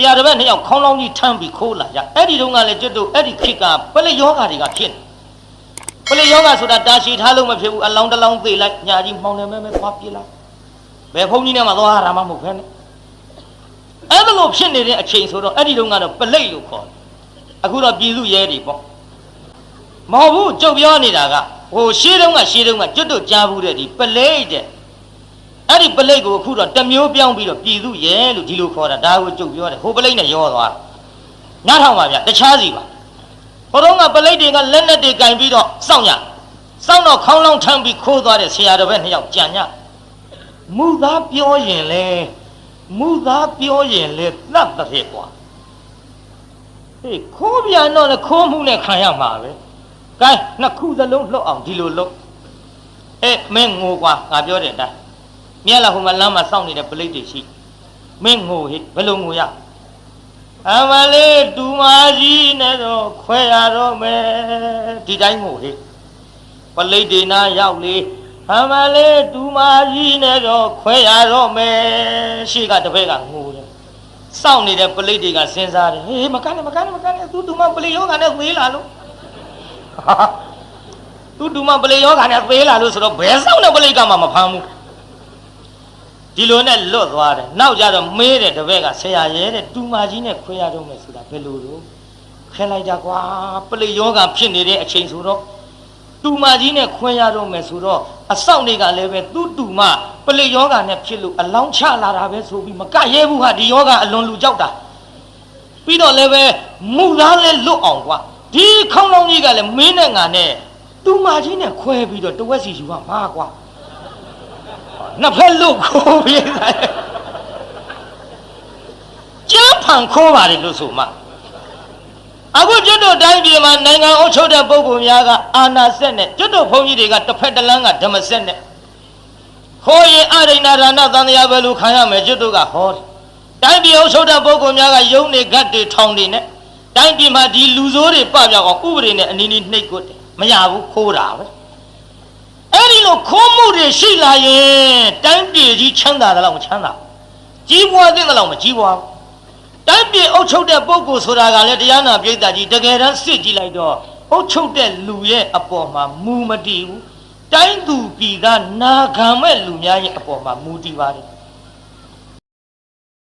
ဆရာတစ်ပတ်နှစ်ယောက်ခေါင်းလောင်းကြီးထမ်းပြီးခိုးလာကြအဲ့ဒီတုန်းကလည်းကျွတ်တို့အဲ့ဒီခေတ်ကပလိယောဂတွေကဖြစ်ပလိယောဂဆိုတာတာရှည်ထားလို့မဖြစ်ဘူးအလောင်းတစ်လောင်းသေးလိုက်ညာကြီးမှောင်တယ်မဲသွားပြေးလိုက်ဘယ်ဘုန်းကြီးနဲ့မှသွားရမှာမဟုတ်ခဲနဲ့အဲ့ဒါလို့ဖြစ်နေတဲ့အချိန်ဆိုတော့အဲ့ဒီတုန်းကတော့ပလိလို့ခေါ်တယ်အခုတော့ပြည်သူရဲတွေပေါ့မဟုတ်ဘူးကြုတ်ပြောနေတာကဟိုရှေးတုန်းကကျွတ်တို့ကြားဘူးတဲ့ဒီပလိတဲ့အဲ့ဒီပလိကိုအခုတော့တမျိုးပြောင်းပြီးတော့ပြည်သူရဲလို့ဒီလိုခေါ်တာဒါကိုကြုတ်ပြောတယ်ဟိုပလိနဲ့ရောသွားနားထောင်ပါဗျတခြားစီပါဟိုတုန်းကပလိတွေကလက်နဲ့တွေကင်ပြီးတော့စောင့်တော့ခေါင်းလောင်းထမ်းပြီးခိုးသွားတဲ့ဆရာတော်ပဲနှစ်ယောက်ကြံ့ညမူသားပြောရင်လေသတ်တဲ့ကွာဟေးခိုးပြန်တော့လေခိုးမှုနဲ့ခံရမှာပဲကဲနှစ်ခုစလုံးလှုပ်အောင်ဒီလိုလှုပ်မင်းငိုကွာငါပြောတဲ့အတိုင်းမြက်လာဟိုမှာလမ်းမှာစောင့်နေတဲ့ပလိတွေရှိမင်းငိုဟိဘယ်လိုငိုရအမလေးတူမကြီးနဲ့တော့ခွဲရတော့မယ်ဒီတိုင်းငိုဟိပလိတွေနာရောက်လေအမလေးတူမကြီးနဲ့တော့ခွဲရတော့မယ်ရှေ့ကတပည့်ကငိုတယ်စောင့်နေတဲ့ပလိတွေကစဉ်းစားတယ်ဟေးမကန်းနဲ့သူတူမပလိယောဂနဲ့သေးလာလို့သူတူမပလိယောဂနဲ့သေးလာလို့ဆိုတော့ဘယ်စောင့်တဲ့ပလိကမှမဖမ်းဘူးဒီလိုနဲ့လွတ်သွားတယ်နောက်ကြတော့မေးတယ်တပည့်ကဆရာရဲတဲ့တူမကြီးနဲ့ခွဲရတော့မယ်ဆိုတာဘယ်လိုလို့ခဲလိုက်ကြကွာပလိယောဂဖြစ်နေတဲ့အချိန်ဆိုတော့တူမကြီးနဲ့ခွဲရတော့မယ်ဆိုတော့အဆောက်တွေကလည်းပဲသူ့တူမပလိယောဂနဲ့ဖြစ်လို့အလောင်းချလာတာပဲဆိုပြီးမကရဲဘူးဟာဒီယောဂအလွန်လူကြောက်တာပြီးတော့လည်းပဲမူသားလဲလွတ်အောင်ကွာဒီခေါင်းလောင်းကြီးကလည်းမင်းနဲ့ငါနဲ့တူမကြီးနဲ့ခွဲပြီးတော့တဝက်စီယူကမှာကွာနှစ်ဖက်လွတ်ခိုးပြီးတယ်ကျန်းဖန်ခိုးပါတယ်လို့ဆိုမှအခုကျွတ်တို့တိုင်းပြည်မှာနိုင်ငံအုပ်ချုပ်တဲ့ပုဂ္ဂိုလ်များကအာဏာစက်နဲ့ကျွတ်တို့ဘုန်းကြီးတွေကတစ်ဖက်တစ်လမ်းကဓမ္မစက်နဲ့ခေါ်ရင်အရိဏဒါနသံဃာပဲလို့ခံရမယ်ကျွတ်တို့ကဟောတယ်တိုင်းပြည်အုပ်ချုပ်တဲ့ပုဂ္ဂိုလ်များကယုံနေဂတ်တွေထောင်တွေနဲ့တိုင်းပြည်မှာဒီလူဆိုးတွေပပြောက်အောင်ဥပဒေနဲ့အနီးနီးနှိပ်ကွတ်တယ်မရဘူးခိုးတာပဲအဲ့ဒီလိုခိုးမှုတွေရှိလာရင်တိုင်းပြည်ကြီးချမ်းသာတယ်လို့မချမ်းသာကြီးပွားတဲ့လို့မကြီးပွားတိုင်းပြည်အုပ်ချုပ်တဲ့ပုဂ္ဂိုလ်ဆိုတာကလည်းတရားနာပြည်သားကြီးတကယ်တမ်းစစ်ကြည့်လိုက်တော့အုပ်ချုပ်တဲ့လူရဲ့အပေါ်မှာမူမတည်ဘူးတိုင်းသူပြည်သားနာခံမဲ့လူများရဲ့အပေါ်မှာမူတည်ပါတယ်